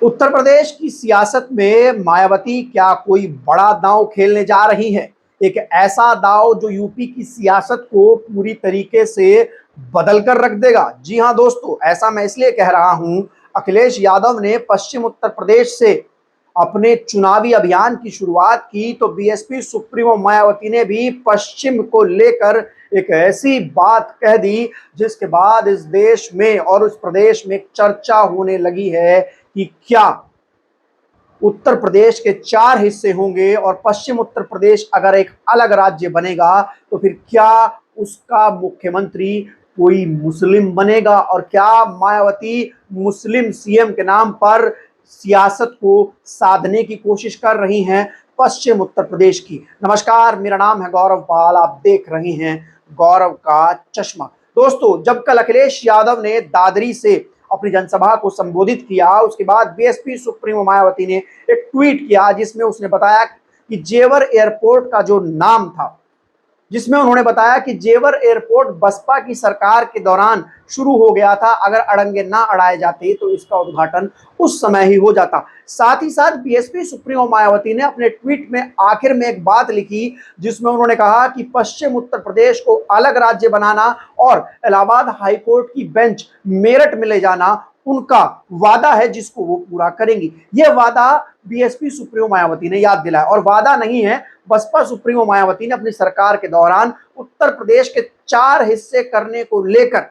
उत्तर प्रदेश की सियासत में मायावती क्या कोई बड़ा दांव खेलने जा रही है? एक ऐसा दांव जो यूपी की सियासत को पूरी तरीके से बदल कर रख देगा। जी हां दोस्तों, ऐसा मैं इसलिए कह रहा हूं, अखिलेश यादव ने पश्चिम उत्तर प्रदेश से अपने चुनावी अभियान की शुरुआत की तो बीएसपी सुप्रीमो मायावती ने भी पश्चिम को लेकर एक ऐसी बात कह दी जिसके बाद इस देश में और उस प्रदेश में चर्चा होने लगी है कि क्या उत्तर प्रदेश के 4 हिस्से होंगे और पश्चिम उत्तर प्रदेश अगर एक अलग राज्य बनेगा तो फिर क्या उसका मुख्यमंत्री कोई मुस्लिम बनेगा और क्या मायावती मुस्लिम सीएम के नाम पर सियासत को साधने की कोशिश कर रही हैं पश्चिम उत्तर प्रदेश की। नमस्कार, मेरा नाम है गौरव पाल, आप देख रहे हैं गौरव का चश्मा। दोस्तों, जब कल अखिलेश यादव ने दादरी से अपनी जनसभा को संबोधित किया, उसके बाद बीएसपी सुप्रीमो मायावती ने एक ट्वीट किया जिसमें उसने बताया कि जेवर एयरपोर्ट का जो नाम था, जिसमें उन्होंने बताया कि जेवर एयरपोर्ट बसपा की सरकार के दौरान शुरू हो गया था, अगर अड़ंगे ना अड़ाए जाते तो इसका उद्घाटन उस समय ही हो जाता। साथ ही साथ बीएसपी सुप्रीमो मायावती ने अपने ट्वीट में आखिर में एक बात लिखी जिसमें उन्होंने कहा कि पश्चिम उत्तर प्रदेश को अलग राज्य बनाना और इलाहाबाद हाईकोर्ट की बेंच मेरठ में ले जाना उनका वादा है जिसको वो पूरा करेंगी। यह वादा बीएसपी सुप्रीमो मायावती ने याद दिलाया और वादा नहीं है, बसपा सुप्रीमो मायावती ने अपनी सरकार के दौरान उत्तर प्रदेश के 4 हिस्से करने को लेकर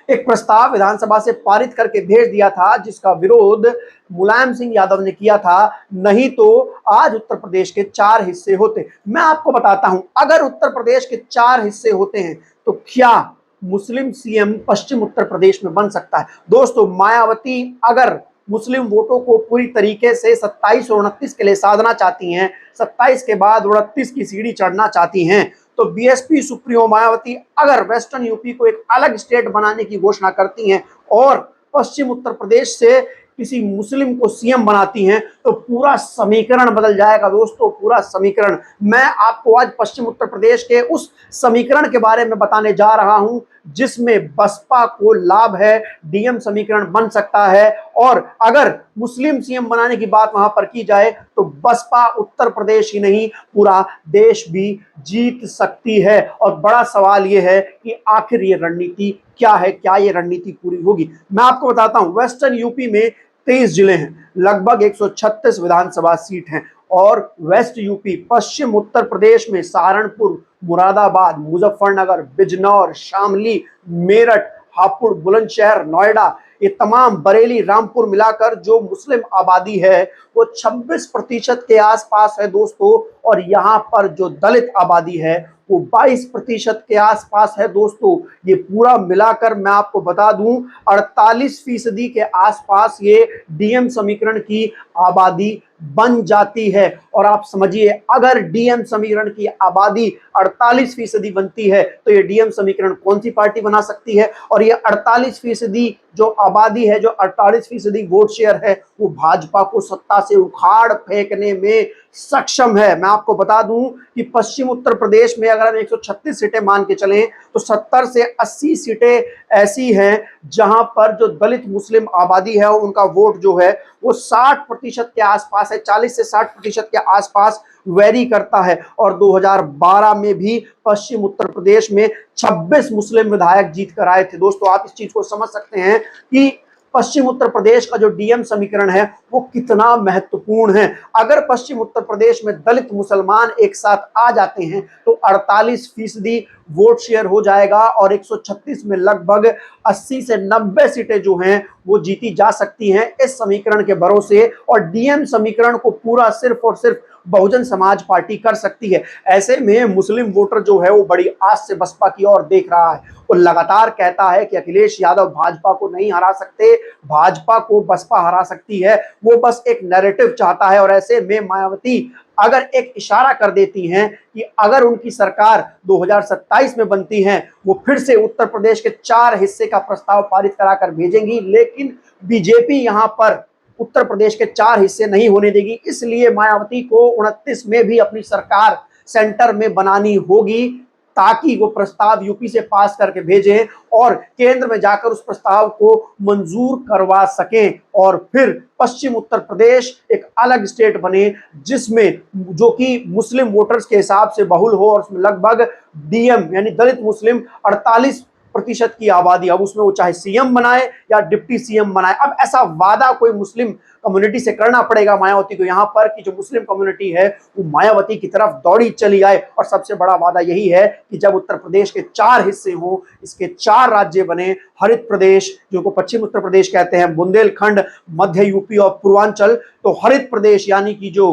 एक प्रस्ताव विधानसभा से पारित करके भेज दिया था जिसका विरोध मुलायम सिंह यादव ने किया था। नहीं तो आज उत्तर प्रदेश के 4 हिस्से होते। मैं आपको बताता हूं, अगर उत्तर प्रदेश के 4 हिस्से होते हैं तो क्या मुस्लिम सीएम पश्चिम उत्तर प्रदेश में बन सकता है? दोस्तों, मायावती अगर मुस्लिम वोटों को पूरी तरीके से 27 और 29 के लिए साधना चाहती हैं, 27 के बाद 29 की सीढ़ी चढ़ना चाहती हैं, तो बीएसपी सुप्रीमो मायावती अगर वेस्टर्न यूपी को एक अलग स्टेट बनाने की घोषणा करती हैं और पश्चिम उत्तर प्रदेश से किसी मुस्लिम को सीएम बनाती हैं तो पूरा समीकरण बदल जाएगा। दोस्तों, पूरा समीकरण। मैं आपको आज पश्चिम उत्तर प्रदेश के उस समीकरण के बारे में बताने जा रहा हूं जिसमें बसपा को लाभ है, डीएम समीकरण बन सकता है और अगर मुस्लिम सीएम बनाने की बात वहां पर की जाए तो बसपा उत्तर प्रदेश ही नहीं पूरा देश भी जीत सकती है। और बड़ा सवाल यह है कि आखिर ये रणनीति क्या है, क्या ये रणनीति पूरी होगी? मैं आपको बताता हूं, वेस्टर्न यूपी में 23 जिले हैं, लगभग 136 विधानसभा सीट हैं और वेस्ट यूपी पश्चिम उत्तर प्रदेश में सहारनपुर, मुरादाबाद, मुजफ्फरनगर, बिजनौर, शामली, मेरठ, हापुड़, बुलंदशहर, नोएडा, ये तमाम, बरेली, रामपुर मिलाकर जो मुस्लिम आबादी है वो 26% के आसपास है दोस्तों। और यहाँ पर जो दलित आबादी है वो 22% के आसपास है दोस्तों। ये पूरा मिलाकर मैं आपको बता दूं 48% के आसपास ये डीएम समीकरण की आबादी बन जाती है। और आप समझिए, अगर डीएम समीकरण की आबादी 48% बनती है तो ये डीएम समीकरण कौन सी पार्टी बना सकती है? और ये 48% जो आबादी है, जो 48% वोट शेयर है, वो भाजपा को सत्ता से उखाड़ फेंकने में सक्षम है। मैं आपको बता दूं कि पश्चिम उत्तर प्रदेश में अगर हम 136 सीटें मान के चलें तो 70 से 80 सीटें ऐसी हैं जहां पर जो दलित मुस्लिम आबादी है उनका वोट जो है वो 60% के आसपास है, 40 से 60% के आसपास वेरी करता है। और 2012 में भी पश्चिम उत्तर प्रदेश में 26 मुस्लिम विधायक जीत कर आए थे। दोस्तों, आप इस चीज को समझ सकते हैं कि पश्चिम उत्तर प्रदेश का जो डीएम समीकरण है वो कितना महत्वपूर्ण है। अगर पश्चिम उत्तर प्रदेश में दलित मुसलमान एक साथ आ जाते हैं तो 48% वोट शेयर हो जाएगा और 136 में लगभग 80 से 90 सीटें जो हैं वो जीती जा सकती हैं इस समीकरण के भरोसे। और डीएम समीकरण को पूरा सिर्फ और सिर्फ बहुजन समाज पार्टी कर सकती है। ऐसे में मुस्लिम वोटर जो है वो बड़ी आस से बसपा की ओर देख रहा है। वो लगातार कहता है कि अखिलेश यादव भाजपा को नहीं हरा सकते, भाजपा को बसपा हरा सकती है। वो बस एक नैरेटिव चाहता है। और ऐसे में मायावती अगर एक इशारा कर देती हैं कि अगर उनकी सरकार 2027 में बनती है वो फिर से उत्तर प्रदेश के 4 हिस्से का प्रस्ताव पारित कराकर भेजेंगी, लेकिन बीजेपी यहां पर उत्तर प्रदेश के 4 हिस्से नहीं होने देगी। इसलिए मायावती को 29 में भी अपनी सरकार सेंटर में बनानी होगी ताकि वो प्रस्ताव यूपी से पास करके भेजें और केंद्र में जाकर उस प्रस्ताव को मंजूर करवा सकें और फिर पश्चिम उत्तर प्रदेश एक अलग स्टेट बने जिसमें जो कि मुस्लिम वोटर्स के हिसाब से बहुल हो और उसमें लगभग डीएम यानी दलित मुस्लिम 48% की आबादी। अब उसमें वो चाहे सीएम बनाए या डिप्टी सीएम बनाए, अब ऐसा वादा कोई मुस्लिम कम्युनिटी से करना पड़ेगा मायावती को यहाँ पर कि जो मुस्लिम कम्युनिटी है वो मायावती की तरफ दौड़ी चली आए। और सबसे बड़ा वादा यही है कि जब उत्तर प्रदेश के 4 हिस्से हों, इसके 4 राज्य बने, हरित प्रदेश जो को पश्चिम उत्तर प्रदेश कहते हैं, बुंदेलखंड, मध्य यूपी और पूर्वांचल, तो हरित प्रदेश यानी कि जो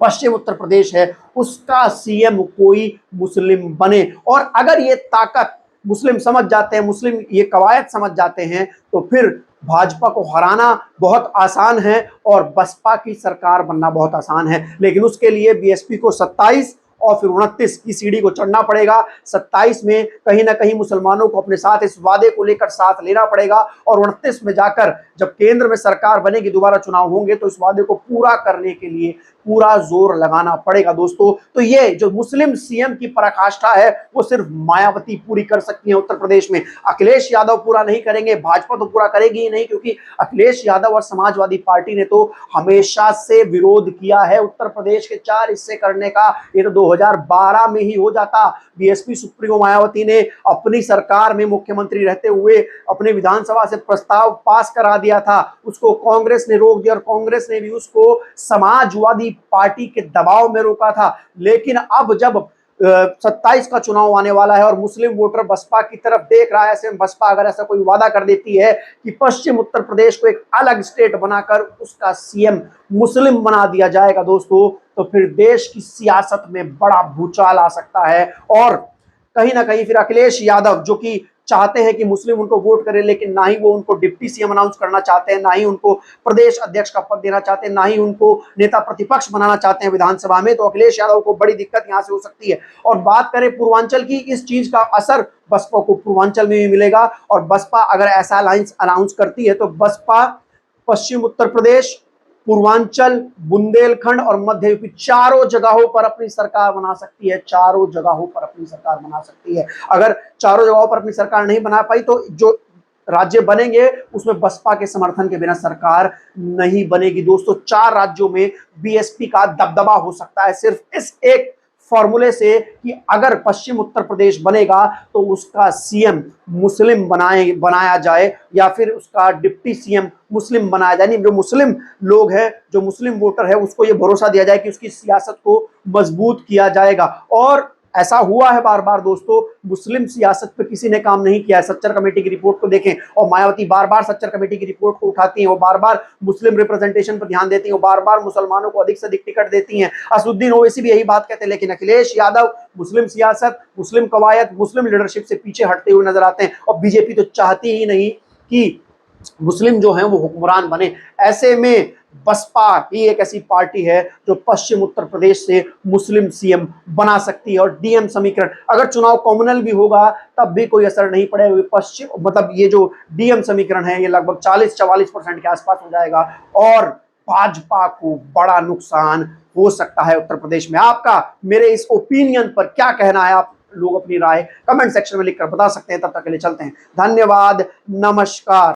पश्चिम उत्तर प्रदेश है उसका सीएम कोई मुस्लिम बने। और अगर ये ताकत मुस्लिम समझ जाते हैं, मुस्लिम ये कवायद समझ जाते हैं, तो फिर भाजपा को हराना बहुत आसान है और बसपा की सरकार बनना बहुत आसान है। लेकिन उसके लिए बीएसपी को 27 और फिर 29 की सीढ़ी को चढ़ना पड़ेगा। 27 में कहीं ना कहीं मुसलमानों को अपने साथ इस वादे को लेकर साथ लेना पड़ेगा और 29 में जाकर जब केंद्र में सरकार बनेगी, दोबारा चुनाव होंगे, तो इस वादे को पूरा करने के लिए पूरा जोर लगाना पड़ेगा दोस्तों। तो ये जो मुस्लिम सीएम की पराकाष्ठा है वो सिर्फ मायावती पूरी कर सकती है उत्तर प्रदेश में। अखिलेश यादव पूरा नहीं करेंगे, भाजपा तो पूरा करेगी ही नहीं, क्योंकि अखिलेश यादव और समाजवादी पार्टी ने तो हमेशा से विरोध किया है उत्तर प्रदेश के 4 हिस्से करने का। ये तो 2012 में ही हो जाता। बीएसपी सुप्रीमो मायावती ने अपनी सरकार में मुख्यमंत्री रहते हुए अपने विधानसभा से प्रस्ताव पास करा दिया था, उसको कांग्रेस ने रोक दिया और कांग्रेस ने भी उसको समाजवादी पार्टी के दबाव में रोका था। लेकिन अब जब 27 का चुनाव आने वाला है और मुस्लिम वोटर बसपा की तरफ देख रहा है, ऐसे में बसपा अगर ऐसा कोई वादा कर देती है कि पश्चिम उत्तर प्रदेश को एक अलग स्टेट बनाकर उसका सीएम मुस्लिम बना दिया जाएगा दोस्तों, तो फिर देश की सियासत में बड़ा भूचाल आ सकता है। और कहीं ना कहीं फिर अखिलेश यादव जो कि चाहते हैं कि मुस्लिम उनको वोट करें, लेकिन ना ही वो उनको डिप्टी सीएम अनाउंस करना चाहते हैं, ना ही उनको प्रदेश अध्यक्ष का पद देना चाहते हैं, ना ही उनको नेता प्रतिपक्ष बनाना चाहते हैं विधानसभा में, तो अखिलेश यादव को बड़ी दिक्कत यहां से हो सकती है। और बात करें पूर्वांचल की, इस चीज का असर बसपा को पूर्वांचल में भी मिलेगा। और बसपा अगर ऐसा अलायंस अनाउंस करती है तो बसपा पश्चिम उत्तर प्रदेश, पूर्वांचल, बुंदेलखंड और मध्य यूपी चारों जगहों पर अपनी सरकार बना सकती है। चारों जगहों पर अपनी सरकार बना सकती है। अगर चारों जगहों पर अपनी सरकार नहीं बना पाई तो जो राज्य बनेंगे उसमें बसपा के समर्थन के बिना सरकार नहीं बनेगी दोस्तों। 4 राज्यों में बीएसपी का दबदबा हो सकता है सिर्फ इस एक फॉर्मूले से कि अगर पश्चिम उत्तर प्रदेश बनेगा तो उसका सीएम मुस्लिम बनाया जाए या फिर उसका डिप्टी सीएम मुस्लिम बनाया जाए। यानी जो मुस्लिम लोग हैं, जो मुस्लिम वोटर है, उसको ये भरोसा दिया जाए कि उसकी सियासत को मजबूत किया जाएगा। और ऐसा हुआ है बार बार दोस्तों, मुस्लिम सियासत पे किसी ने काम नहीं किया है। सच्चर कमेटी की रिपोर्ट को देखें और मायावती बार बार सच्चर कमेटी की रिपोर्ट को उठाती हैं, वो बार बार मुस्लिम रिप्रेजेंटेशन पर ध्यान देती हैं, वो बार बार मुसलमानों को अधिक से अधिक टिकट देती हैं। असदुद्दीन ओवैसी भी यही बात कहते हैं, लेकिन अखिलेश यादव मुस्लिम सियासत, मुस्लिम कवायद, मुस्लिम लीडरशिप से पीछे हटते हुए नजर आते हैं। और बीजेपी तो चाहती ही नहीं कि मुस्लिम जो हैं वो हुक्मरान बने। ऐसे में बसपा ही एक ऐसी पार्टी है जो पश्चिम उत्तर प्रदेश से मुस्लिम सीएम बना सकती है। और डीएम समीकरण, अगर चुनाव कॉमनल भी होगा तब भी कोई असर नहीं पड़ेगा। पश्चिम मतलब ये जो डीएम समीकरण है ये लगभग 40-44% के आसपास हो जाएगा और भाजपा को बड़ा नुकसान हो सकता है उत्तर प्रदेश में। आपका मेरे इस ओपिनियन पर क्या कहना है? आप लोग अपनी राय कमेंट सेक्शन में लिखकर बता सकते हैं। तब तक के लिए चलते हैं, धन्यवाद, नमस्कार।